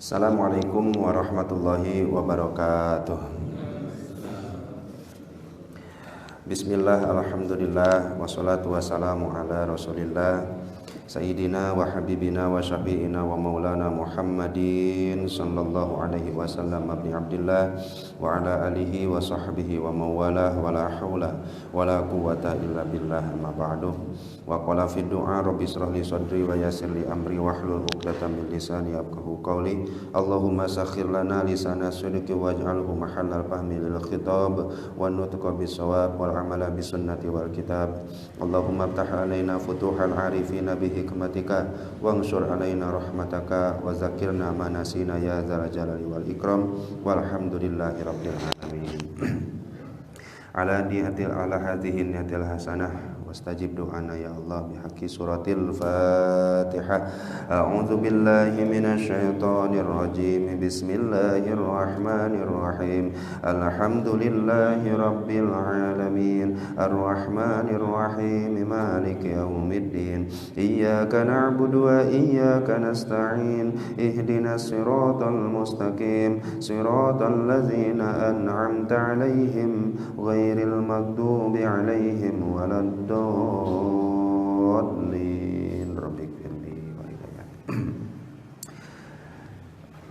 Assalamualaikum warahmatullahi wabarakatuh. Bismillah, alhamdulillah, wassalatu wassalamu ala rasulillah Sayyidina wa habibina wa syafi'ina wa maulana Muhammadin sallallahu alaihi wasallam abdi abdillah wa ala alihi wa sahbihi wa mawalah wa la hawla wa la quwata illa billah amma ba'du. Wa qala fi du'a rabbi israh li sadri wa yassir li amri wahlul 'uqdatam min lisani yafqahu qawli. Allahumma sakhkhir lana lisana sidqi waj'alhu mahallal fahmi lil khitab wa nutqa bis shawab wal amala bis sunnati wal kitab. Allahumma iftah alaina futuhal arifina bi hikmatika wansur alaina rahmataka wa zakirna ma nasina ya dzal jalali wal ikram walhamdulillahi rabbil alamin. Ala niyatil ala hadhihi niyatil hasanah wastajib do'ana ya Allah bihaqqi suratil Fatihah. A'udzu billahi minasyaitonir rajim. Bismillahirrahmanirrahim. Alhamdulillahi rabbil alamin. Arrahmanir rahim. Maliki yaumiddin. Iyyaka na'budu wa iyyaka nasta'in. Ihdinas siratal mustaqim. Siratal ladzina an'amta 'alaihim ghairil maghdubi 'alaihim waladdallin.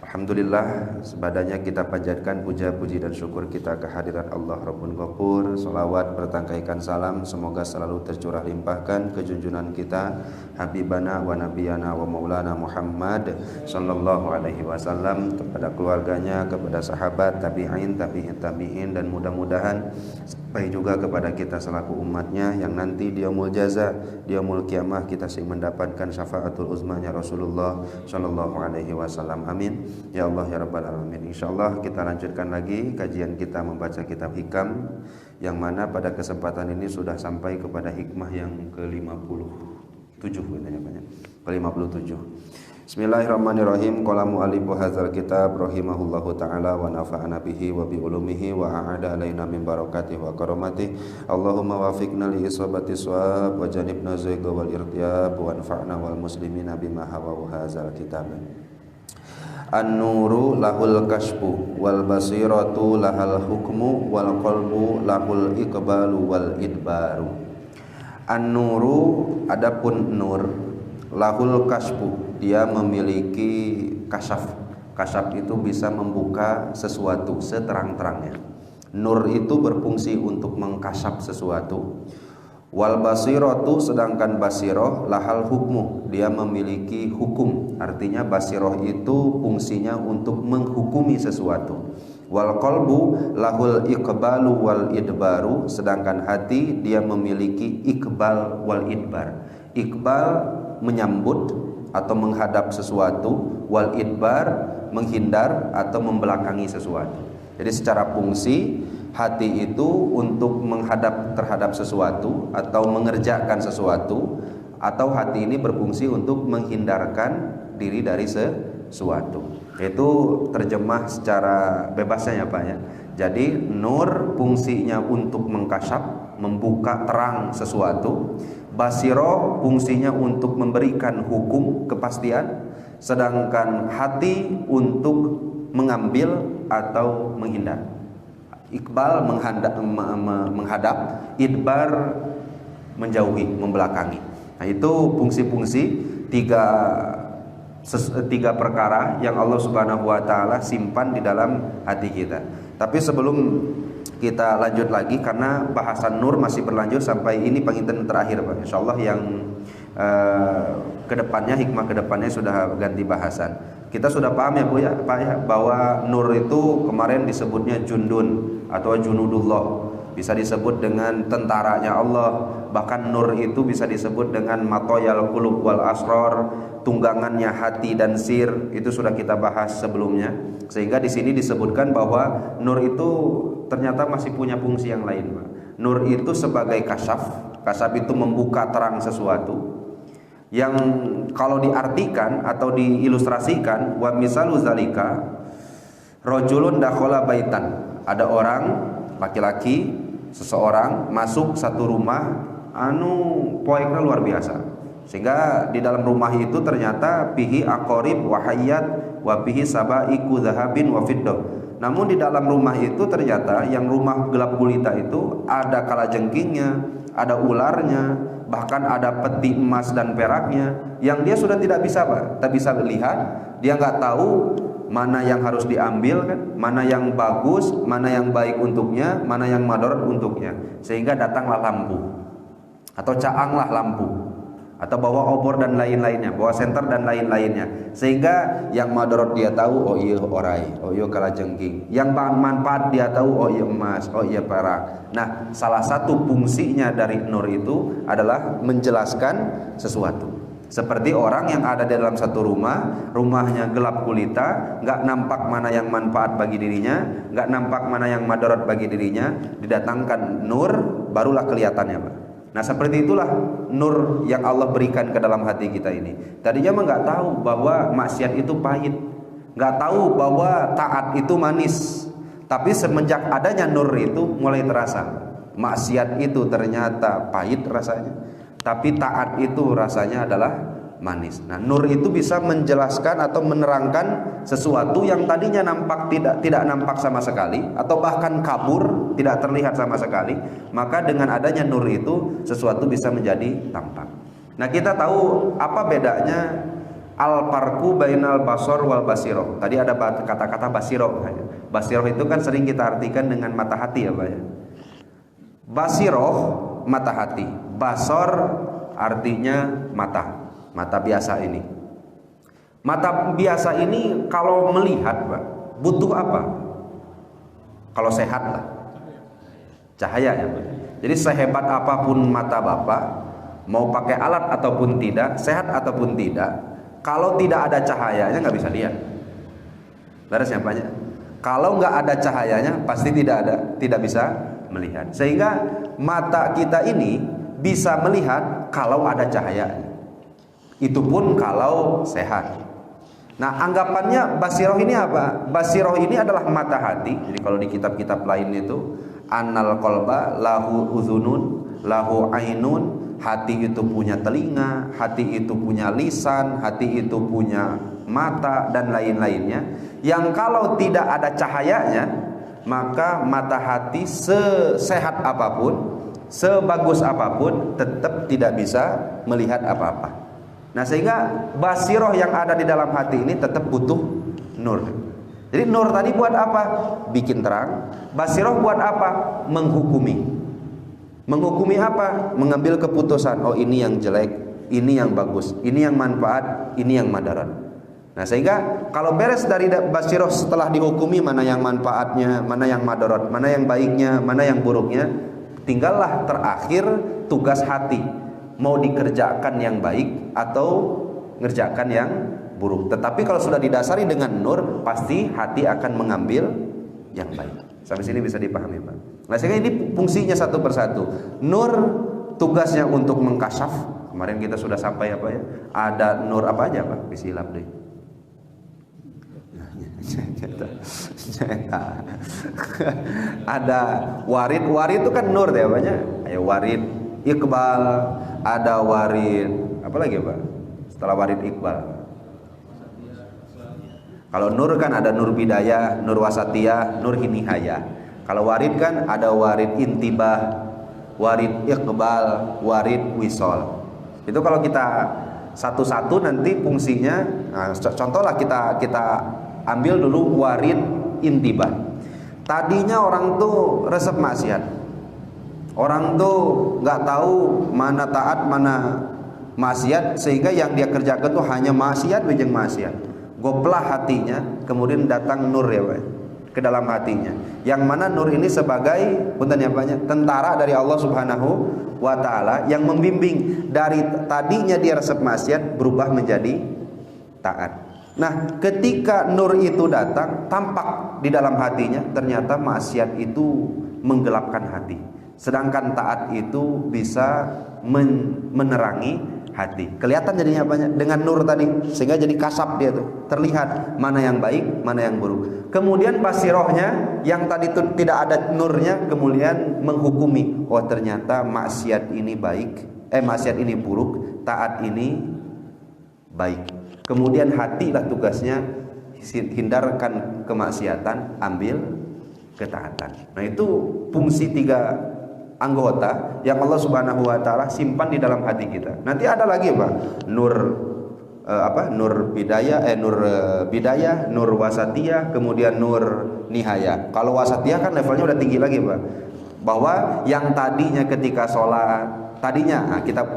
Alhamdulillah, sebadanya kita panjatkan puja puji dan syukur kita kehadirat Allah Rabbun Ghafur. Salawat bertangkaikan salam semoga selalu tercurah limpahkan ke junjungan kita Habibana wa Nabiyana wa Maulana Muhammad sallallahu alaihi wasallam, kepada keluarganya, kepada sahabat, tabi'in, tabi'in dan mudah-mudahan sampai juga kepada kita selaku umatnya yang nanti di yaumul jaza, di yaumul kiamah kita sing mendapatkan syafaatul uzmanya Rasulullah sallallahu alaihi wasallam. Amin ya Allah ya rabbal alamin. Insyaallah kita lanjutkan lagi kajian kita membaca kitab hikam, yang mana pada kesempatan ini sudah sampai kepada hikmah yang ke-57 banyak ke-57. Bismillahirrahmanirrahim. Qala mu'allifu hadzal kitab rahimahullahu taala wa nafa'ana bihi wa bi ulumihi wa a'ada alaina min barakatihi wa karamatihi. Allahumma wafiqna li isabati shawab wa janibna zayga wal irtiyab wa anfa'na wal muslimina bima hawa hadzal kitab. An-nuru lahul kashfu wal basiratu lahal hukmu wal qalbu lahul iqbalu wal idbaru. An-nuru, adapun nur, lahul kashfu, dia memiliki kasyaf. Kasyaf itu bisa membuka sesuatu seterang-terangnya. Nur itu berfungsi untuk mengkasyaf sesuatu. Wal basiratu, sedangkan basiroh lahal hukmu, dia memiliki hukum. Artinya basiroh itu fungsinya untuk menghukumi sesuatu. Wal qalbu lahul iqbalu wal idbaru, sedangkan hati dia memiliki iqbal wal idbar. Iqbal menyambut atau menghadap sesuatu, wal idbar menghindar atau membelakangi sesuatu. Jadi secara fungsi hati itu untuk menghadap terhadap sesuatu atau mengerjakan sesuatu, atau hati ini berfungsi untuk menghindarkan diri dari sesuatu. Itu terjemah secara bebasnya ya Pak ya. Jadi nur fungsinya untuk mengkasyaf, membuka terang sesuatu. Basiro fungsinya untuk memberikan hukum kepastian, sedangkan hati untuk mengambil atau menghindar. Iqbal menghadap, idbar menjauhi, membelakangi. Nah, itu fungsi-fungsi tiga perkara yang Allah Subhanahu wa taala simpan di dalam hati kita. Tapi sebelum kita lanjut lagi, karena bahasan nur masih berlanjut sampai ini penginten terakhir Pak. Insyaallah yang kedepannya, hikmah kedepannya sudah ganti bahasan. Kita sudah paham ya Bu ya Pak ya, bahwa nur itu kemarin disebutnya jundun atau junudullah, bisa disebut dengan tentaranya Allah. Bahkan nur itu bisa disebut dengan matoyal qulub wal asror, tunggangannya hati dan sir. Itu sudah kita bahas sebelumnya. Sehingga di sini disebutkan bahwa nur itu ternyata masih punya fungsi yang lain Pak. Nur itu sebagai kasyaf. Kasyaf itu membuka terang sesuatu, yang kalau diartikan atau diilustrasikan, wa misalu zalika rajulun dakhala baitan, ada orang laki-laki, seseorang masuk satu rumah anu poekna luar biasa, Sehingga di dalam rumah itu ternyata fihi aqarib wa hayyat wa fihi sabaiku dzahabin wa fiddah. Namun di dalam rumah itu ternyata yang rumah gelap gulita itu ada kalajengkingnya, ada ularnya, bahkan ada peti emas dan peraknya yang dia sudah tidak bisa lihat, dia nggak tahu mana yang harus diambil kan, mana yang bagus, mana yang baik untuknya, mana yang madarat untuknya. Sehingga datanglah lampu atau caanglah lampu atau bawa obor dan lain-lainnya, bawa senter dan lain-lainnya, sehingga yang madarat dia tahu, oh iya orai, oh iya kalajengking, yang manfaat dia tahu, oh iya emas, oh iya perak. Nah, salah satu fungsinya dari nur itu adalah menjelaskan sesuatu. Seperti orang yang ada di dalam satu rumah, rumahnya gelap gulita, nggak nampak mana yang manfaat bagi dirinya, nggak nampak mana yang madarat bagi dirinya, didatangkan nur, barulah kelihatannya, Pak. Nah, seperti itulah nur yang Allah berikan ke dalam hati kita ini. Tadinya mah nggak tahu bahwa maksiat itu pahit, nggak tahu bahwa taat itu manis. Tapi semenjak adanya nur itu mulai terasa, maksiat itu ternyata pahit rasanya, tapi taat itu rasanya adalah manis. Nah, nur itu bisa menjelaskan atau menerangkan sesuatu yang tadinya nampak tidak nampak sama sekali, atau bahkan kabur, tidak terlihat sama sekali. Maka dengan adanya nur itu sesuatu bisa menjadi tampak. Nah, kita tahu apa bedanya al-farqu bainal basar wal basiroh. Tadi ada kata-kata basiroh. Basiroh itu kan sering kita artikan dengan mata hati ya, Pak ya. Basiroh mata hati, basar artinya mata biasa ini. Mata biasa ini kalau melihat, Pak, butuh apa? Kalau sehat lah, cahaya ya, Pak. Jadi sehebat apapun mata Bapak, mau pakai alat ataupun tidak, sehat ataupun tidak, kalau tidak ada cahayanya nggak bisa lihat. Beres ya, Pak? Kalau nggak ada cahayanya pasti tidak bisa melihat. Sehingga mata kita ini bisa melihat kalau ada cahayanya. Itu pun kalau sehat. Nah, anggapannya basiroh ini apa? Basiroh ini adalah mata hati. Jadi kalau di kitab-kitab lain itu annal qalba lahu uzunun lahu ainun, hati itu punya telinga, hati itu punya lisan, hati itu punya mata dan lain-lainnya. Yang kalau tidak ada cahayanya, maka mata hati sesehat apapun, sebagus apapun, tetap tidak bisa melihat apa-apa. Nah, sehingga basiroh yang ada di dalam hati ini tetap butuh nur. Jadi nur tadi buat apa? Bikin terang. Basiroh buat apa? Menghukumi. Menghukumi apa? Mengambil keputusan. Oh, ini yang jelek, ini yang bagus, ini yang manfaat, ini yang madarat. Nah, sehingga kalau beres dari basiroh setelah dihukumi mana yang manfaatnya, mana yang madarat, mana yang baiknya, mana yang buruknya, tinggallah terakhir tugas hati. Mau dikerjakan yang baik atau ngerjakan yang buruk. Tetapi kalau sudah didasari dengan nur, pasti hati akan mengambil yang baik. Sampai sini bisa dipahami, Pak. Nah, sehingga ini fungsinya satu persatu. Nur tugasnya untuk mengkasyaf. Kemarin kita sudah sampai apa ya? Ada nur apa aja, Pak? Disilap deh. Ada warid. Warid itu kan nur ya, Pak ya. Ayo warid Iqbal, ada warid apa lagi, Pak? Setelah warid Iqbal. Kalau nur kan ada nur bidayah, nur wasatiyah, nur hinihayah. Kalau warid kan ada warid intibah, warid Iqbal, warid wisol. Itu kalau kita satu-satu nanti fungsinya. Nah, contohlah kita ambil dulu warid intibah. Tadinya orang tuh resep maksiat. Orang tuh nggak tahu mana taat mana maksiat, sehingga yang dia kerjakan tuh hanya maksiat bejeng maksiat. Goplah hatinya, kemudian datang nur ya, Pak, ke dalam hatinya. Yang mana nur ini sebagai tentara dari Allah Subhanahu wa taala yang membimbing dari tadinya dia resep maksiat berubah menjadi taat. Nah, ketika nur itu datang, tampak di dalam hatinya ternyata maksiat itu menggelapkan hati. Sedangkan taat itu bisa menerangi hati. Kelihatan jadinya banyak dengan nur tadi, sehingga jadi kasab dia tuh. Terlihat mana yang baik, mana yang buruk. Kemudian basirohnya yang tadi itu tidak ada nurnya, kemudian menghukumi. Oh, ternyata maksiat ini baik, maksiat ini buruk, taat ini baik. Kemudian hatilah tugasnya hindarkan kemaksiatan, ambil ketaatan. Nah, itu fungsi 3 anggota yang Allah Subhanahu wa taala simpan di dalam hati kita. Nanti ada lagi, Pak, nur bidayah, nur wasatiyah, kemudian nur nihayah. Kalau wasatiyah kan levelnya udah tinggi lagi, Pak. Bahwa yang tadinya ketika sholat, tadinya kita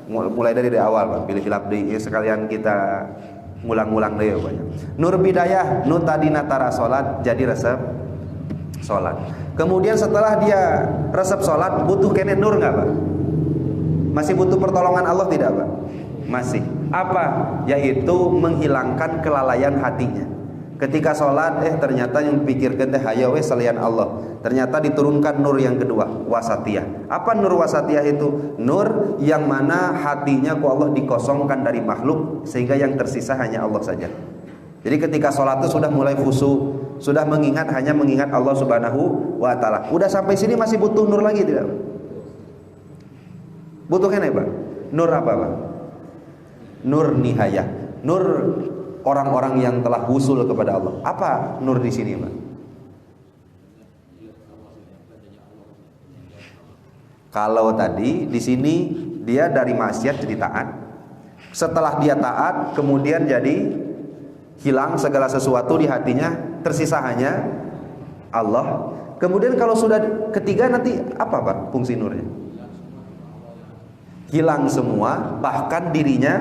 mulai dari awal, Pak. Pilih-pilih abdi sekalian kita ngulang-ngulang deh, Pak. Nur bidayah, nur tadi natara sholat jadi resep sholat. Kemudian setelah dia resep sholat, butuh kene nur nggak, Pak? Masih butuh pertolongan Allah tidak, Pak? Masih. Apa? Yaitu menghilangkan kelalaian hatinya. Ketika sholat, ternyata yang pikirkan teh hayo selain Allah. Ternyata diturunkan nur yang kedua, wasatiyah. Apa nur wasatiyah itu? Nur yang mana hatinya ku Allah dikosongkan dari makhluk, sehingga yang tersisa hanya Allah saja. Jadi ketika sholat itu sudah mulai khusyuk, sudah hanya mengingat Allah Subhanahu wa taala. Udah sampai sini masih butuh nur lagi tidak? Butuh kan, Pak? Nur apa, Pak? Nur nihayah. Nur orang-orang yang telah wusul kepada Allah. Apa nur di sini, Pak? Kalau tadi di sini dia dari maksiat jadi taat. Setelah dia taat, kemudian jadi hilang segala sesuatu di hatinya, tersisa hanya Allah. Kemudian kalau sudah ketiga nanti apa, Pak, fungsi nurnya? Hilang semua, bahkan dirinya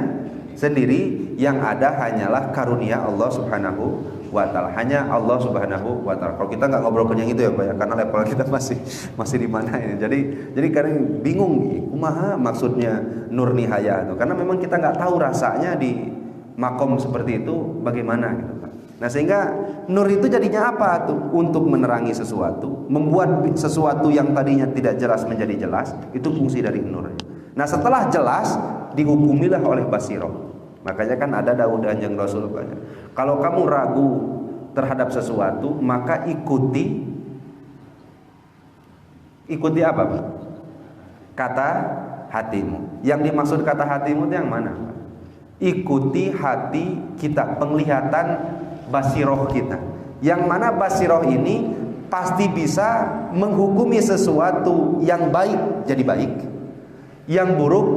sendiri, yang ada hanyalah karunia Allah Subhanahu wa taala. Hanya Allah Subhanahu wa taala. Kalau kita nggak ngobrolkan yang itu ya, Pak, ya, karena level kita masih di mana ini. Jadi kadang bingung, kumaha maksudnya nur nihayah itu. Karena memang kita nggak tahu rasanya di makom seperti itu bagaimana gitu, Pak. Nah, sehingga nur itu jadinya apa tuh? Untuk menerangi sesuatu, membuat sesuatu yang tadinya tidak jelas menjadi jelas. Itu fungsi dari nur. Nah, setelah jelas dihukumilah oleh basiroh. Makanya kan ada Daud dan Kanjeng Rasul banyak. Kalau kamu ragu terhadap sesuatu, maka ikuti apa, Pak? Kata hatimu. Yang dimaksud kata hatimu itu yang mana, Pak? Ikuti hati kita, penglihatan basiroh kita. Yang mana basiroh ini pasti bisa menghukumi sesuatu yang baik jadi baik, yang buruk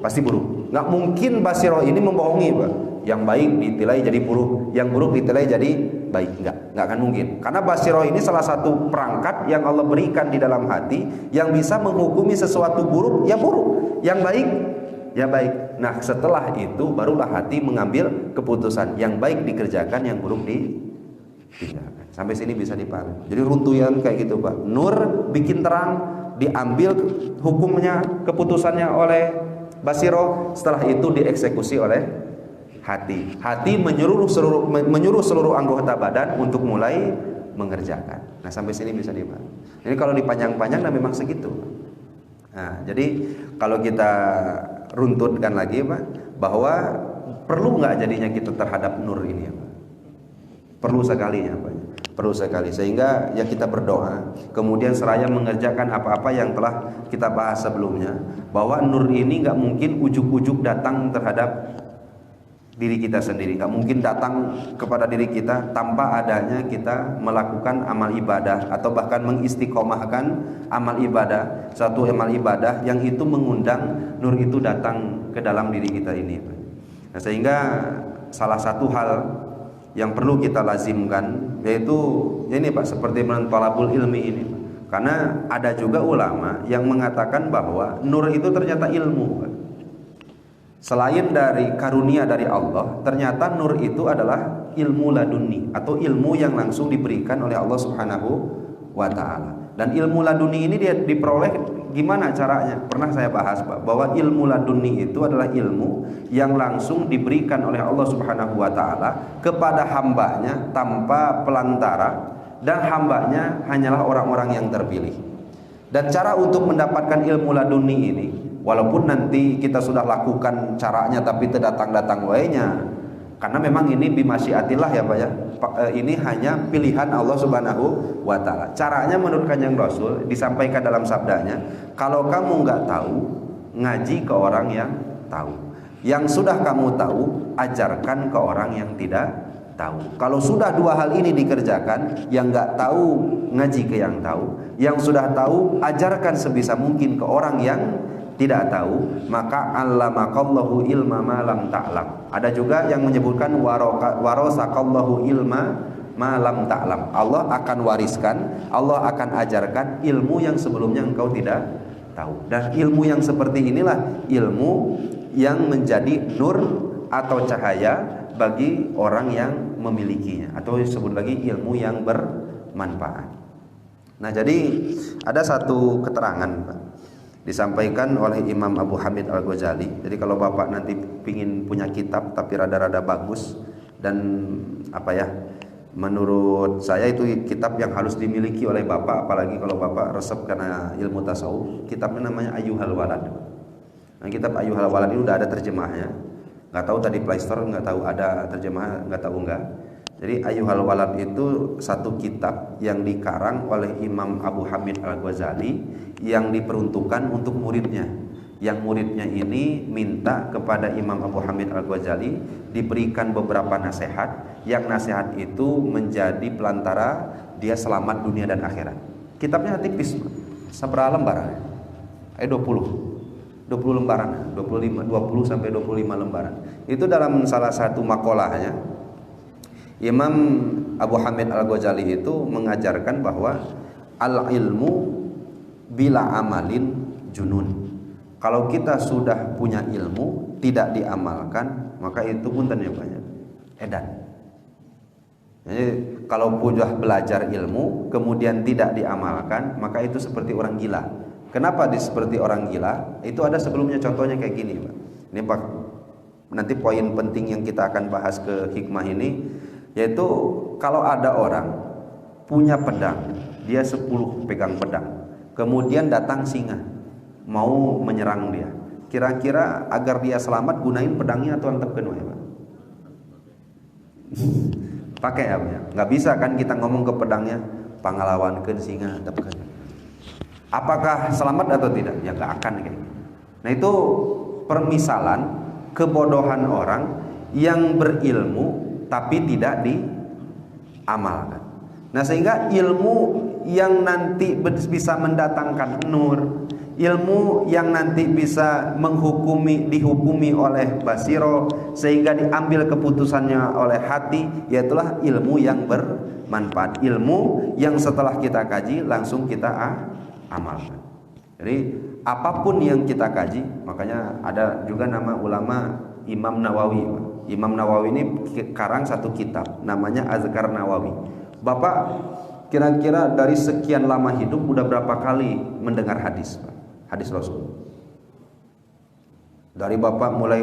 pasti buruk. Nggak mungkin basiroh ini membohongi, Pak. Yang baik ditilai jadi buruk, yang buruk ditilai jadi baik. Nggak akan mungkin. Karena basiroh ini salah satu perangkat yang Allah berikan di dalam hati, yang bisa menghukumi sesuatu buruk ya buruk, yang baik ya baik. Nah, setelah itu barulah hati mengambil keputusan, yang baik dikerjakan, yang buruk ditinggalkan. Sampai sini bisa dipahami. Jadi runtuyan kayak gitu, Pak. Nur bikin terang, diambil hukumnya, keputusannya oleh basiro, setelah itu dieksekusi oleh hati. Hati menyuruh seluruh anggota badan untuk mulai mengerjakan. Nah, sampai sini bisa dipahami. Jadi kalau dipanjang-panjang, nah memang segitu. Nah, jadi kalau kita runtutkan lagi, Pak, bahwa perlu nggak jadinya kita terhadap nur ini, Pak? Perlu sekali, ya, Pak. Perlu sekali, sehingga ya kita berdoa, kemudian seraya mengerjakan apa-apa yang telah kita bahas sebelumnya, bahwa nur ini nggak mungkin ujuk-ujuk datang terhadap diri kita sendiri, nggak mungkin datang kepada diri kita tanpa adanya kita melakukan amal ibadah atau bahkan mengistiqomahkan amal ibadah, suatu amal ibadah yang itu mengundang nur itu datang ke dalam diri kita ini. Nah, sehingga salah satu hal yang perlu kita lazimkan yaitu ini, Pak, seperti talabul ilmi ini, Pak. Karena ada juga ulama yang mengatakan bahwa nur itu ternyata ilmu, Pak. Selain dari karunia dari Allah, ternyata nur itu adalah ilmu laduni atau ilmu yang langsung diberikan oleh Allah Subhanahu wa taala. Dan ilmu laduni ini dia diperoleh gimana caranya? Pernah saya bahas, Pak, bahwa ilmu laduni itu adalah ilmu yang langsung diberikan oleh Allah Subhanahu wa taala kepada hambanya tanpa pelantara, dan hambanya hanyalah orang-orang yang terpilih. Dan cara untuk mendapatkan ilmu laduni ini, walaupun nanti kita sudah lakukan caranya tapi terdatang-datang wainya, karena memang ini bimasyiatillah, ya, Pak, ya. Ini hanya pilihan Allah Subhanahu wa taala. Caranya menurut Kanjeng Rasul disampaikan dalam sabdanya, kalau kamu nggak tahu, ngaji ke orang yang tahu. Yang sudah kamu tahu, ajarkan ke orang yang tidak tahu. Kalau sudah dua hal ini dikerjakan, yang nggak tahu ngaji ke yang tahu, yang sudah tahu ajarkan sebisa mungkin ke orang yang tidak tahu, maka allamakallahu ilma ma lam ta'lam. Ada juga yang menyebutkan warasakallahu ilma ma lam ta'lam. Allah akan wariskan, Allah akan ajarkan ilmu yang sebelumnya engkau tidak tahu. Dan ilmu yang seperti inilah ilmu yang menjadi nur atau cahaya bagi orang yang memilikinya, atau disebut lagi ilmu yang bermanfaat. Nah, jadi ada satu keterangan Pak, disampaikan oleh Imam Abu Hamid Al-Ghazali. Jadi kalau Bapak nanti pingin punya kitab tapi rada-rada bagus dan menurut saya itu kitab yang harus dimiliki oleh Bapak, apalagi kalau Bapak resep karena ilmu tasawuf, kitabnya namanya Ayyuhal Walad. Nah, kitab Ayyuhal Walad ini udah ada terjemahnya. Nggak tahu tadi Play Store nggak tahu ada terjemah, nggak tahu enggak. Jadi Ayyuhal Walad itu satu kitab yang dikarang oleh Imam Abu Hamid Al-Ghazali yang diperuntukkan untuk muridnya. Yang muridnya ini minta kepada Imam Abu Hamid Al-Ghazali diberikan beberapa nasihat, yang nasihat itu menjadi pelantara dia selamat dunia dan akhirat. Kitabnya tipis, seberapa lembaran? 20 lembaran, 20 sampai 25 lembaran. Itu dalam salah satu makolahnya Imam Abu Hamid Al-Ghazali itu mengajarkan bahwa al-ilmu bila amalin junun. Kalau kita sudah punya ilmu tidak diamalkan, maka itu punten ya banyak edan. Jadi kalau sudah belajar ilmu kemudian tidak diamalkan, maka itu seperti orang gila. Kenapa seperti orang gila? Itu ada sebelumnya contohnya kayak gini, Pak. Ini Pak, nanti poin penting yang kita akan bahas ke hikmah ini, yaitu kalau ada orang punya pedang, dia 10 pegang pedang, kemudian datang singa mau menyerang dia. Kira-kira agar dia selamat gunain pedangnya atau antepkeun wae, Pak? Pakai ya, Pak. Nggak bisa kan kita ngomong ke pedangnya, pangalawankeun singa antepkeun. Apakah selamat atau tidak? Ya nggak akan kayak gitu. Nah, itu permisalan kebodohan orang yang berilmu tapi tidak diamalkan. Nah, sehingga ilmu yang nanti bisa mendatangkan nur, ilmu yang nanti bisa dihukumi oleh basiro sehingga diambil keputusannya oleh hati, yaitulah ilmu yang bermanfaat, ilmu yang setelah kita kaji langsung kita amalkan. Jadi apapun yang kita kaji, makanya ada juga nama ulama Imam Nawawi. Imam Nawawi ini karang satu kitab namanya Azkar Nawawi. Bapak kira-kira dari sekian lama hidup udah berapa kali mendengar hadis, Pak? Hadis Rasul. Dari Bapak mulai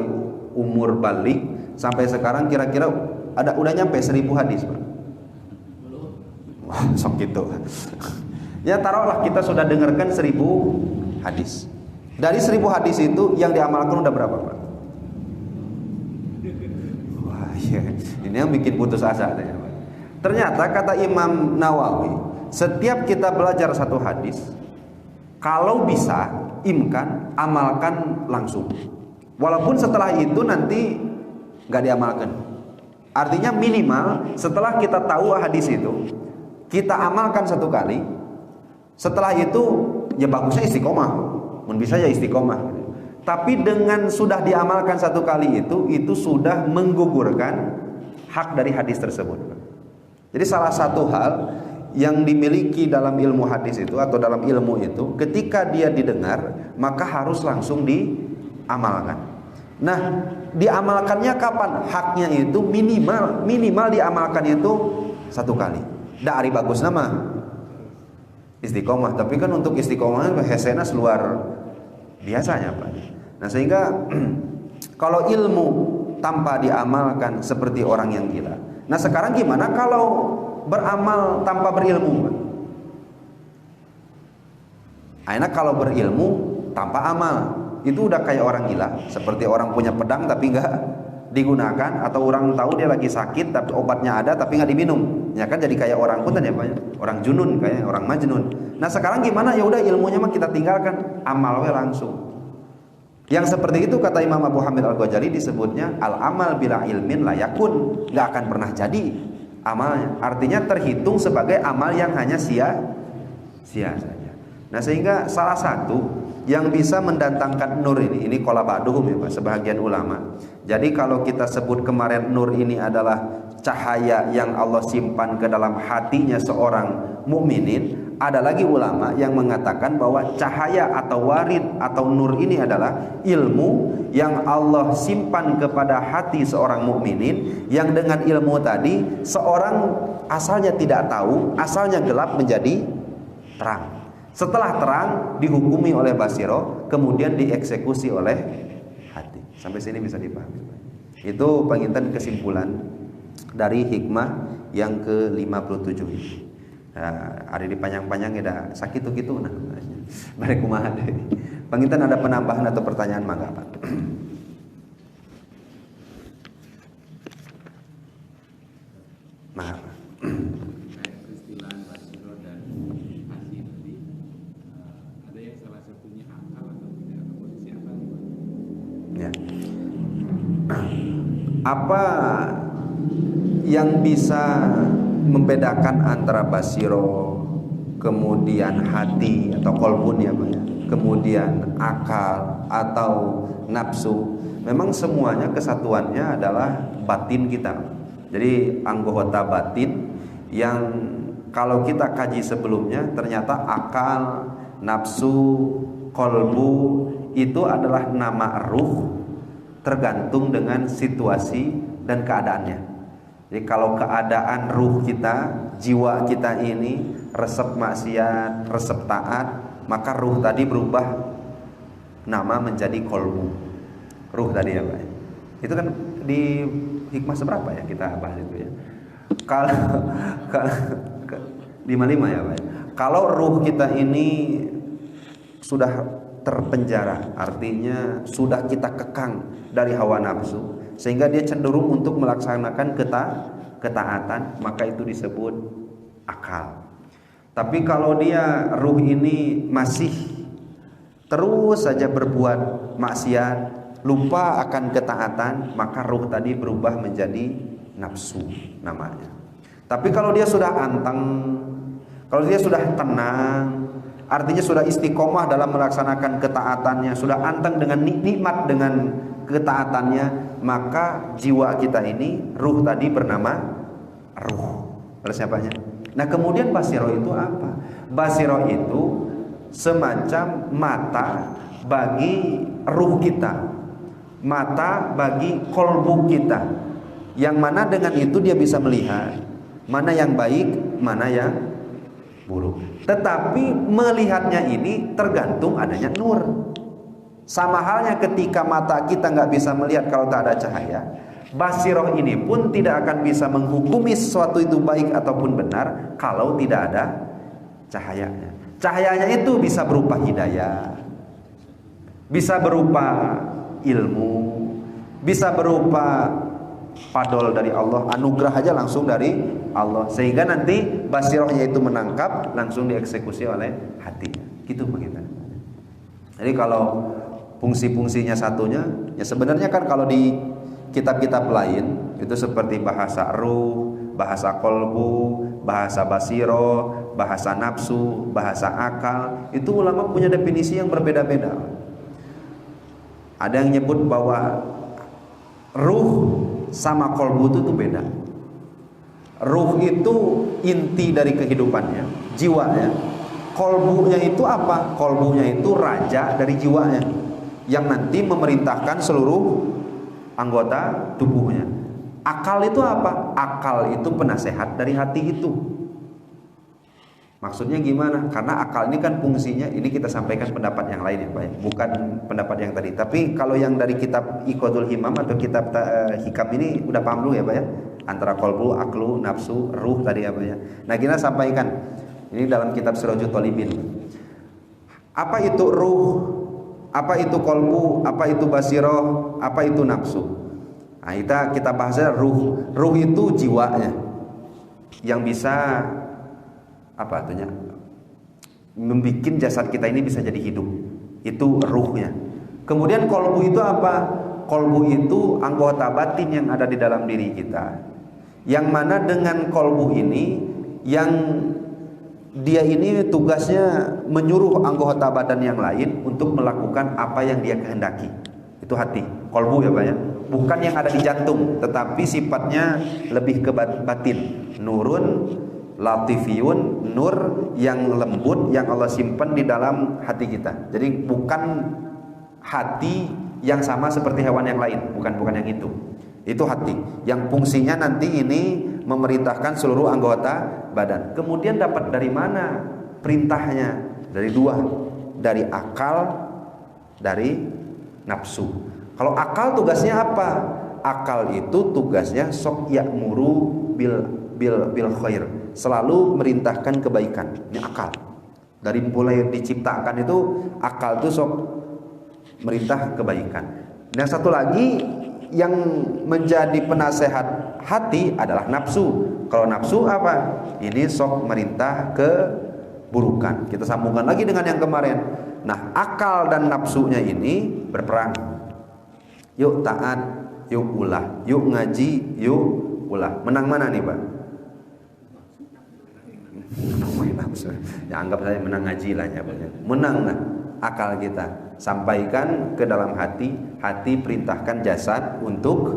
umur balik sampai sekarang kira-kira udah nyampe 1000 hadis, Pak? Wah, sok gitu. Ya taruhlah kita sudah dengarkan 1000 hadis. Dari 1000 hadis itu yang diamalkan udah berapa, Pak? Wah, ya. Ini yang bikin putus asa katanya, Pak. Ternyata kata Imam Nawawi, setiap kita belajar satu hadis, kalau bisa imkan amalkan langsung. Walaupun setelah itu nanti nggak diamalkan. Artinya minimal setelah kita tahu hadis itu, kita amalkan satu kali. Setelah itu ya bagusnya istiqomah, mun bisa ya istiqomah. Tapi dengan sudah diamalkan satu kali itu sudah menggugurkan hak dari hadis tersebut. Jadi salah satu hal yang dimiliki dalam ilmu hadis itu atau dalam ilmu itu, ketika dia didengar maka harus langsung diamalkan. Nah, diamalkannya kapan? Haknya itu minimal diamalkan itu satu kali. Dari bagus nama istiqomah, tapi kan untuk istiqomah hesena luar biasanya, Pak. Nah, sehingga kalau ilmu tanpa diamalkan seperti orang yang gila. Nah, sekarang gimana kalau beramal tanpa berilmu, Pak? Enak kalau berilmu tanpa amal, itu udah kayak orang gila, seperti orang punya pedang tapi nggak digunakan, atau orang tahu dia lagi sakit tapi obatnya ada tapi nggak diminum, ya kan jadi kayak orang punten ya, Pak, orang junun, kayak orang majnun. Nah, sekarang gimana? Ya udah ilmunya mah kita tinggalkan, amal we langsung. Yang seperti itu kata Imam Abu Hamid Al-Ghazali disebutnya al-amal bila ilmin layakun, nggak akan pernah jadi amalnya. Artinya terhitung sebagai amal yang hanya sia-sia saja. Nah sehingga salah satu yang bisa mendatangkan nur ini qola ba'duhum ya Pak, sebahagian ulama. Jadi kalau kita sebut kemarin nur ini adalah cahaya yang Allah simpan ke dalam hatinya seorang mukminin, ada lagi ulama yang mengatakan bahwa cahaya atau warid atau nur ini adalah ilmu yang Allah simpan kepada hati seorang mukminin, yang dengan ilmu tadi seorang asalnya tidak tahu, asalnya gelap menjadi terang. Setelah terang dihukumi oleh basiro, kemudian dieksekusi oleh hati. Sampai sini bisa dipahami. Itu penginten kesimpulan dari hikmah yang ke-57 ini. Nah, ada di panjang-panjang ya sakit tuh gitu nah. Balik kumaha deh. Penginten ada penambahan atau pertanyaan mangga Pak? Maaf. Apa yang bisa membedakan antara basiro, kemudian hati atau kolbun ya Pak ya, kemudian akal atau nafsu? Memang semuanya kesatuannya adalah batin kita. Jadi anggota batin yang kalau kita kaji sebelumnya ternyata akal, nafsu, kolbu itu adalah nama ruh, tergantung dengan situasi dan keadaannya. Jadi kalau keadaan ruh kita, jiwa kita ini resep maksiat, resep taat, maka ruh tadi berubah nama menjadi kolbu. Ruh tadi ya Pak. Itu kan di hikmah seberapa ya kita bahas itu ya. Kalau 55 ya Pak. Kalau ruh kita ini sudah terpenjara, artinya sudah kita kekang dari hawa nafsu sehingga dia cenderung untuk melaksanakan ketaatan, maka itu disebut akal. Tapi kalau dia ruh ini masih terus saja berbuat maksiat, lupa akan ketaatan, maka ruh tadi berubah menjadi nafsu namanya. Tapi kalau dia sudah anteng, kalau dia sudah tenang, artinya sudah istiqomah dalam melaksanakan ketaatannya, sudah anteng dengan nikmat dengan ketaatannya, maka jiwa kita ini, ruh tadi bernama ruh. Oleh siapanya? Nah kemudian basiro itu apa? Basiro itu semacam mata bagi ruh kita, mata bagi kolbu kita, yang mana dengan itu dia bisa melihat mana yang baik, mana yang buruk. Tetapi melihatnya ini tergantung adanya nur. Sama halnya ketika mata kita nggak bisa melihat kalau tak ada cahaya, basiroh ini pun tidak akan bisa menghukumi sesuatu itu baik ataupun benar kalau tidak ada cahayanya. Cahayanya itu bisa berupa hidayah, bisa berupa ilmu, bisa berupa padol dari Allah, anugerah aja langsung dari Allah, sehingga nanti basirohnya itu menangkap, langsung dieksekusi oleh hati. Gitu begitu. Jadi kalau fungsi-fungsinya satunya, ya sebenarnya kan kalau di kitab-kitab lain itu seperti bahasa ruh, bahasa kolbu, bahasa basiro, bahasa nafsu, bahasa akal, itu ulama punya definisi yang berbeda-beda. Ada yang nyebut bahwa ruh sama kolbu itu beda. Ruh itu inti dari kehidupannya, jiwanya. Kolbunya itu apa? Kolbunya itu raja dari jiwanya, yang nanti memerintahkan seluruh anggota tubuhnya. Akal itu apa? Akal itu penasehat dari hati itu. Maksudnya gimana? Karena akal ini kan fungsinya, ini kita sampaikan pendapat yang lain ya Pak, bukan pendapat yang tadi. Tapi kalau yang dari kitab Iqadul Himam atau kitab Hikam ini udah paham dulu ya Pak ya, antara kolbu, aklu, nafsu, ruh tadi ya Pak ya. Nah kita sampaikan ini dalam kitab Sirajul Talibin. Apa itu ruh? Apa itu kolbu? Apa itu basiroh? Apa itu nafsu? Nah kita bahasnya ruh. Ruh itu jiwanya yang bisa apa artinya membikin jasad kita ini bisa jadi hidup. Itu ruhnya. Kemudian kolbu itu apa? Kolbu itu anggota batin yang ada di dalam diri kita, yang mana dengan kolbu ini yang dia ini tugasnya menyuruh anggota badan yang lain untuk melakukan apa yang dia kehendaki. Itu hati, kolbu ya Pak ya. Bukan yang ada di jantung, tetapi sifatnya lebih ke batin. Nurun latifiyun, nur yang lembut yang Allah simpan di dalam hati kita. Jadi bukan hati yang sama seperti hewan yang lain, bukan yang itu. Itu hati yang fungsinya nanti ini memerintahkan seluruh anggota badan. Kemudian dapat dari mana perintahnya? Dari dua, dari akal, dari nafsu. Kalau akal tugasnya apa? Akal itu tugasnya sok ya'muru bil khair, selalu merintahkan kebaikan. Ini akal. Dari mulai diciptakan itu akal itu sok merintah kebaikan. Dan satu lagi yang menjadi penasehat hati adalah nafsu. Kalau nafsu apa? Ini sok merintah keburukan. Kita sambungkan lagi dengan yang kemarin. Nah, akal dan nafsunya ini berperang. Yuk taat, yuk ulah, yuk ngaji, yuk ulah. Menang mana nih Pak? Ya anggap saya menang ngaji lah ya. Menang lah akal kita. Sampaikan ke dalam hati, hati perintahkan jasad untuk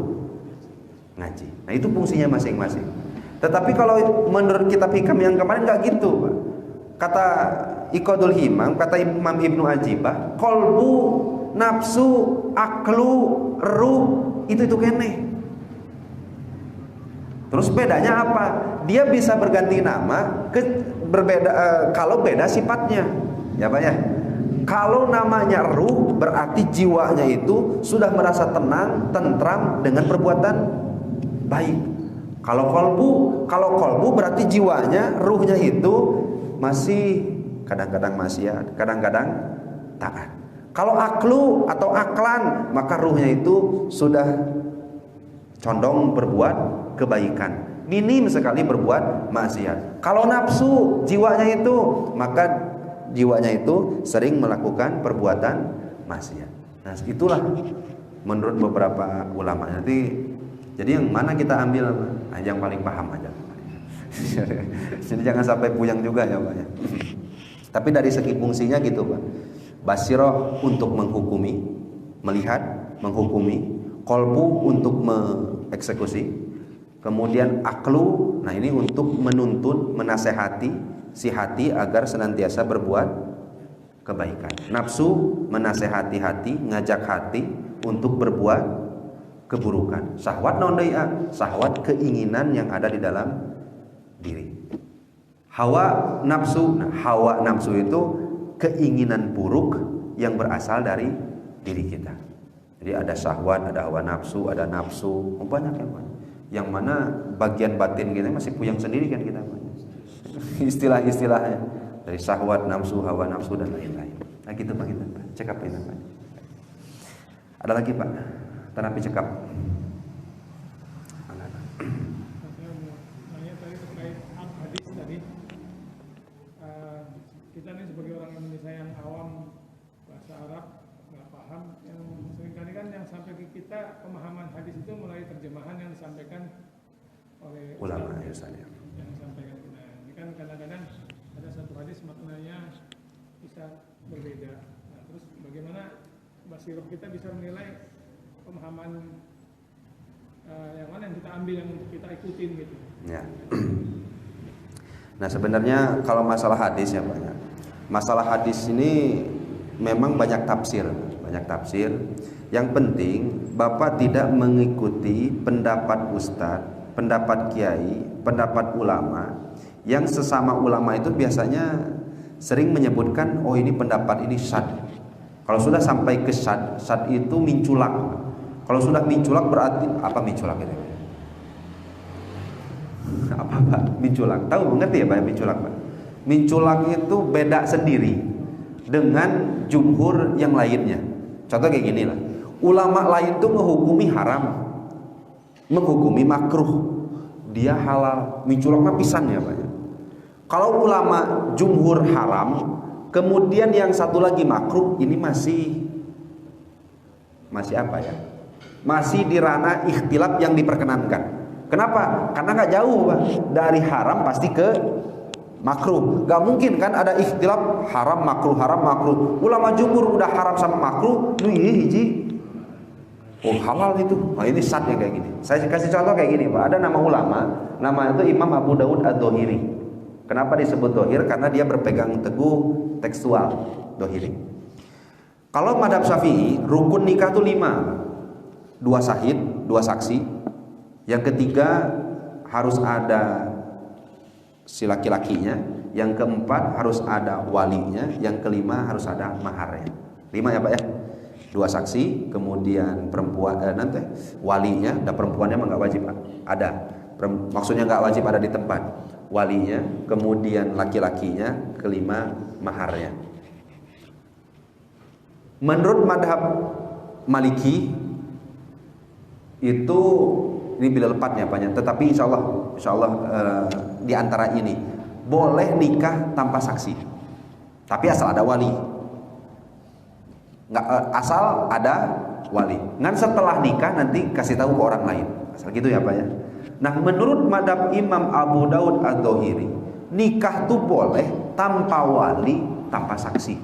ngaji. Nah itu fungsinya masing-masing. Tetapi kalau menurut kitab hikam yang kemarin nggak gitu Pak. Kata Iqadul Himam, kata Imam Ibnu Ajibah, kolbu, nafsu, aklu, ruh itu kene. Terus bedanya apa? Dia bisa berganti nama kalau beda sifatnya. Ya Pak ya. Kalau namanya ruh berarti jiwanya itu sudah merasa tenang, tentram dengan perbuatan baik. Kalau kolbu berarti jiwanya, ruhnya itu masih kadang-kadang maksiat, kadang-kadang taat. Kalau aklu atau aklan, maka ruhnya itu sudah condong berbuat kebaikan, minim sekali berbuat maksiat. Kalau nafsu jiwanya itu, maka jiwanya itu sering melakukan perbuatan maksiat. Nah itulah menurut beberapa ulama. Jadi yang mana kita ambil? Nah, yang paling paham aja. Jadi jangan sampai puyeng juga ya Pak ya. Tapi dari segi fungsinya gitu Pak. Basirah untuk menghukumi, melihat, menghukumi. Kolbu untuk mengeksekusi. Kemudian aklu, nah ini untuk menuntun, menasehati si hati agar senantiasa berbuat kebaikan. Nafsu menasehati hati, ngajak hati untuk berbuat keburukan. Syahwat naon deui? Syahwat keinginan yang ada di dalam diri. Hawa nafsu, nah hawa nafsu itu keinginan buruk yang berasal dari diri kita. Jadi ada syahwat, ada hawa nafsu, ada nafsu, banyak yang banyak. Yang mana bagian batin kita masih puyeng sendiri kan kita. Istilah-istilahnya dari syahwat, nafsu, hawa nafsu dan lain-lain. Nah gitu Pak, kita check up ini Pak. Ada lagi Pak, terapi check up. Kita nih sebagai orang Indonesia yang awam bahasa Arab nggak paham, yang seringkali kan yang sampai ke kita pemahaman hadis itu mulai terjemahan yang disampaikan oleh ulama ya saya. Yang disampaikan kita. Ini kan kadang-kadang ada satu hadis maknanya bisa berbeda. Nah, terus bagaimana basirah kita bisa menilai pemahaman yang mana yang kita ambil yang untuk kita ikutin gitu. Ya. Nah sebenarnya kalau masalah hadis ya Pak, masalah hadis ini memang banyak tafsir. Yang penting Bapak tidak mengikuti pendapat ustadz, pendapat kiai, pendapat ulama yang sesama ulama itu biasanya sering menyebutkan oh ini pendapat ini syad. Kalau sudah sampai ke syad itu minculak. Kalau sudah minculak berarti apa minculak itu? Apa Pak? Minculak. Tahu mengerti ya Pak minculak Pak? Minculak itu beda sendiri dengan jumhur yang lainnya. Contoh kayak gini lah. Ulama lain tuh menghukumi haram, menghukumi makruh, dia halal. Minculak mah pisan ya Pak. Kalau ulama jumhur haram, kemudian yang satu lagi makruh, ini masih masih apa ya? Masih di ranah ikhtilaf yang diperkenankan. Kenapa? Karena nggak jauh, Pak. Dari haram pasti ke makruh. Gak mungkin kan ada ikhtilaf haram makruh. Ulama jumhur udah haram sama makruh, lu ini hiji halal itu. Nah ini satnya kayak gini. Saya kasih contoh kayak gini, Pak. Ada nama ulama, nama itu Imam Abu Dawud Ad-Dohiri. Kenapa disebut dohir? Karena dia berpegang teguh tekstual, dohiri. Kalau madhab Syafi'i, rukun nikah itu 5. 2 syahid, 2 saksi. Yang ketiga harus ada si laki-lakinya. Yang keempat harus ada walinya. Yang kelima harus ada maharnya. 5 ya Pak ya. 2 saksi, kemudian perempuan nanti walinya, dan perempuannya mah nggak wajib ada. Maksudnya nggak wajib ada di tempat. Walinya, kemudian laki-lakinya, kelima maharnya. Menurut madhab Maliki itu ini bila lepatnya banyak, tetapi insya Allah di antara ini boleh nikah tanpa saksi, tapi asal ada wali. Nggak asal ada wali. Ngan setelah nikah nanti kasih tahu ke orang lain. Asal gitu ya Pak ya. Nah menurut madhab Imam Abu Dawud Ad-Dohiri, nikah tuh boleh tanpa wali, tanpa saksi.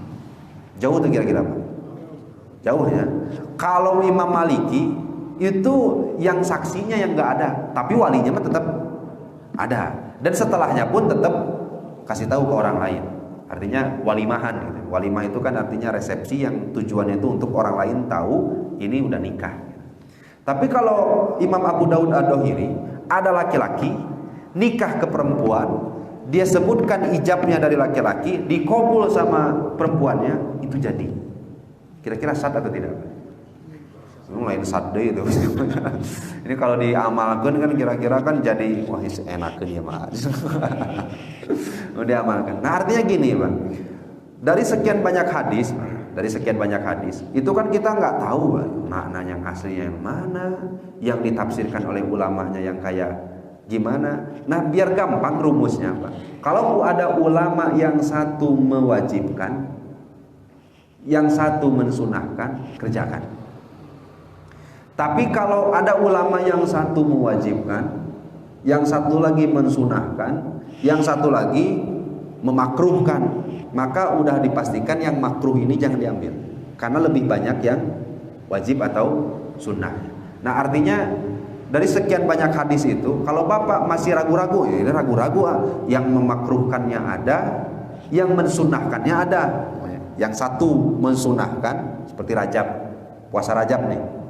Jauh tuh kira-kira Pak? Jauh ya. Kalau Imam Maliki itu yang saksinya yang nggak ada, tapi walinya mah tetap ada. Dan setelahnya pun tetap kasih tahu ke orang lain. Artinya walimahan gitu. Walimah itu kan artinya resepsi yang tujuannya itu untuk orang lain tahu ini udah nikah. Tapi kalau Imam Abu Dawud Ad-Dohiri, ada laki-laki nikah ke perempuan, dia sebutkan ijabnya dari laki-laki, dikabul sama perempuannya, itu jadi. Kira-kira sah atau tidak? Lain sadde itu. Ini kalau diamalkan kan kira-kira kan jadi wah enakeun ya mah. Udah amalkan. Nah, artinya gini, Pak. Dari sekian banyak hadis, itu kan kita nggak tahu, Pak, makna yang aslinya yang mana, yang ditafsirkan oleh ulamanya yang kayak gimana. Nah, biar gampang rumusnya, Pak. Kalau ada ulama yang satu mewajibkan, yang satu mensunahkan, kerjakan. Tapi kalau ada ulama yang satu mewajibkan, yang satu lagi mensunahkan, yang satu lagi memakruhkan, maka udah dipastikan yang makruh ini jangan diambil, karena lebih banyak yang wajib atau sunnah. Nah artinya dari sekian banyak hadis itu, kalau Bapak masih ragu-ragu, ya ini ragu-ragu, yang memakruhkannya ada, yang mensunahkannya ada. Yang satu mensunahkan seperti Rajab, puasa Rajab nih.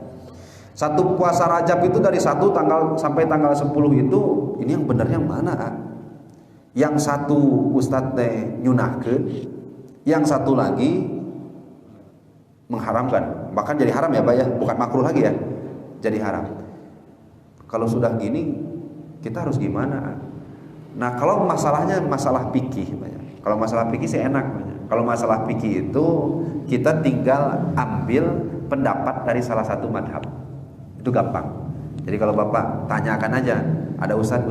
Satu puasa Rajab itu dari 1 tanggal sampai tanggal 10 itu, ini yang benernya mana? Yang satu Ustadz nyunahkeun, yang satu lagi mengharamkan. Bahkan jadi haram ya Pak ya, bukan makruh lagi ya. Jadi haram. Kalau sudah gini kita harus gimana? Nah, kalau masalahnya masalah fikih, kalau masalah fikih sih enak. Kalau masalah fikih itu kita tinggal ambil pendapat dari salah satu madhab. Itu gampang. Jadi kalau Bapak tanyakan aja, ada Ustadz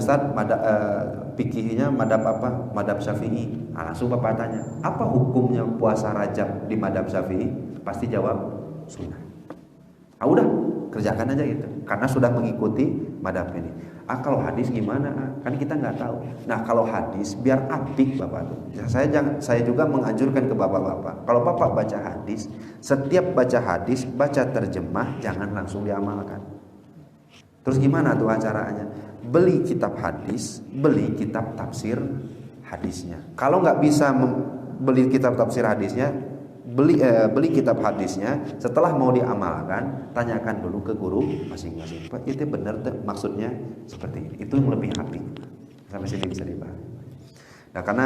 fikihnya madhab apa? Madhab Syafi'i. Nah, langsung Bapak tanya, apa hukumnya puasa Rajab di madhab Syafi'i? Pasti jawab sunnah. Ah udah, kerjakan aja gitu. Karena sudah mengikuti madhab ini. Kalau hadis gimana? Kan kita nggak tahu. Nah kalau hadis biar apik Bapak tuh. Saya juga menganjurkan ke Bapak-bapak. Kalau Bapak baca hadis, setiap baca hadis, baca terjemah, jangan langsung diamalkan. Terus gimana tuh acaranya? Beli kitab hadis, beli kitab tafsir hadisnya. Kalau nggak bisa beli kitab tafsir hadisnya, beli kitab hadisnya. Setelah mau diamalkan, tanyakan dulu ke guru masing-masing. Pak, itu benar tuh maksudnya seperti ini. Itu yang lebih apik. Sampai sini bisa dibahas. Nah karena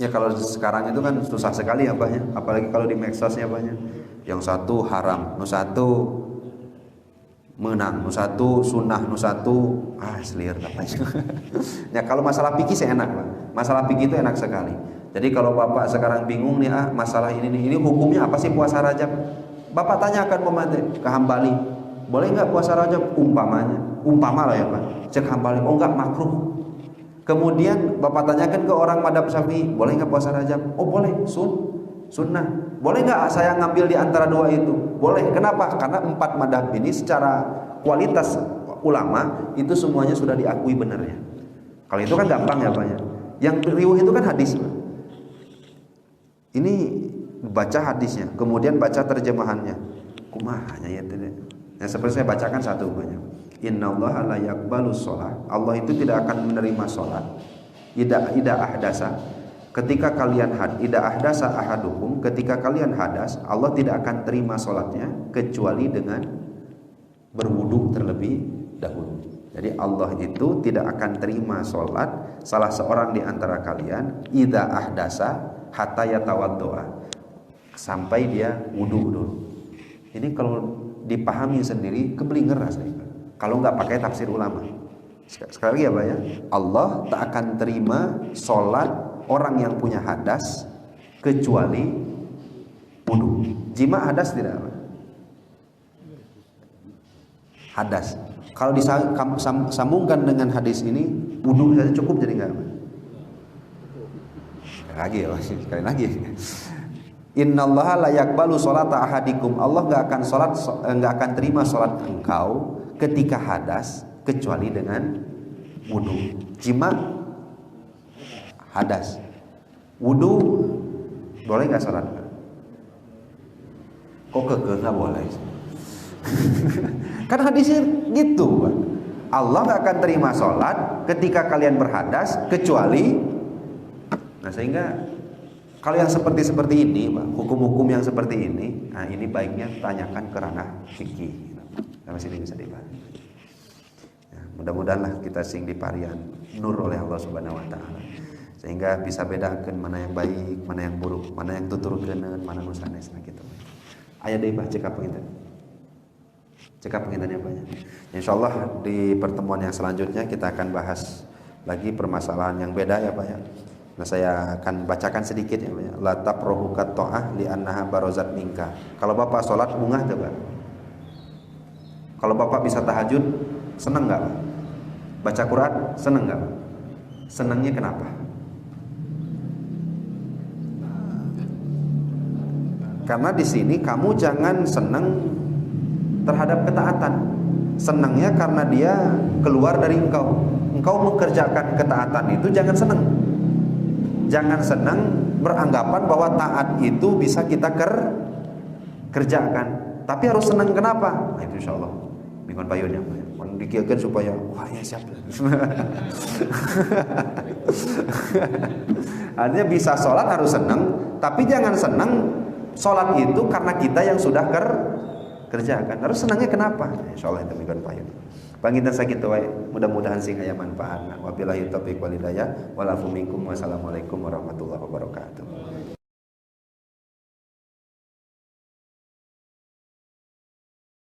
ya kalau sekarang itu kan susah sekali ya Pak ya. Apalagi kalau di medsosnya banyak. Yang satu haram, nu satu menang, nu satu sunnah, nu satu selir apa itu. Ya kalau masalah fikih sih enak Pak. Masalah fikih itu enak sekali. Jadi kalau Bapak sekarang bingung nih masalah ini hukumnya apa sih puasa Rajab? Bapak tanyakan ke Hambali, boleh nggak puasa Rajab? Umpama lah ya Pak. Cek Hambali, oh nggak makruh. Kemudian Bapak tanyakan ke orang madhab Syafi'i, boleh nggak puasa Rajab? Oh boleh, sunnah. boleh nggak saya ngambil di antara dua itu? Boleh. Kenapa? Karena 4 madhab ini secara kualitas ulama itu semuanya sudah diakui benarnya. Kalau itu kan gampang ya Pak ya. Yang riwayat itu kan hadis. Ini baca hadisnya, kemudian baca terjemahannya. Kumahanya ya tidak. Nah, seperti saya bacakan satu banyak. Innallaha la yaqbalus shalah. Allah itu tidak akan menerima salat. Ida ahdasa. Ketika kalian ida ahdasa ahadukum, ketika kalian hadas, Allah tidak akan terima salatnya kecuali dengan berwudu terlebih dahulu. Jadi Allah itu tidak akan terima salat salah seorang di antara kalian ida ahdasa hatta yatawaddoa, sampai dia wudu dulu. Ini kalau dipahami sendiri keblinger rasanya kalau nggak pakai tafsir ulama. Sekali lagi ya Pak ya, Allah tak akan terima sholat orang yang punya hadas kecuali wudu. Jima hadas tidak Pak? Hadas. Kalau disambungkan dengan hadis ini, wudu saja cukup jadi nggak Pak? Lagi ya Pak, sekali lagi. Innallaha la yaqbalu sholata ahadikum. Allah enggak akan terima salat engkau ketika hadas kecuali dengan wudu. Jima hadas. Wudu boleh enggak salat? Kok enggak boleh? Kan hadisnya gitu, Pak. Allah enggak akan terima salat ketika kalian berhadas kecuali. Nah, sehingga kalau yang seperti ini, Pak, hukum-hukum yang seperti ini, nah ini baiknya tanyakan ke ranah fikih. Sampai sini bisa dibahas. Ya, mudah-mudahanlah kita sing diparian nur oleh Allah Subhanahu Wa Taala, sehingga bisa bedakan mana yang baik, mana yang buruk, mana yang tuturkeun, mana nu sanesna gitu. Aya deui Pak cekap penginten. Cekap pengintennya banyak. Insyaallah di pertemuan yang selanjutnya kita akan bahas lagi permasalahan yang beda ya Pak ya. Nah, saya akan bacakan sedikit ya Pak ya. La tafrahu kat ta'ah li annaha barazat minka. Kalau Bapak salat bungah tuh Pak. Kalau Bapak bisa tahajud, senang enggak Pak? Baca Quran, senang enggak Pak? Senangnya kenapa? Karena di sini kamu jangan senang terhadap ketaatan. Senangnya karena dia keluar dari engkau. Engkau mengerjakan ketaatan itu jangan senang. Jangan senang beranggapan bahwa taat itu bisa kita kerjakan. Tapi harus senang kenapa? Nah, itu insyaallah bingung payunnya. Dikieukeun supaya wah ya siap. Artinya bisa sholat harus senang, tapi jangan senang sholat itu karena kita yang sudah kerjakan. Harus senangnya kenapa? Insyaallah itu bingung payun. Panginten sakitu wae, mudah-mudahan sing aya manfaatna. Wabillahi taufiq wal hidayah. Walafu minkum. Wassalamualaikum warahmatullahi wabarakatuh.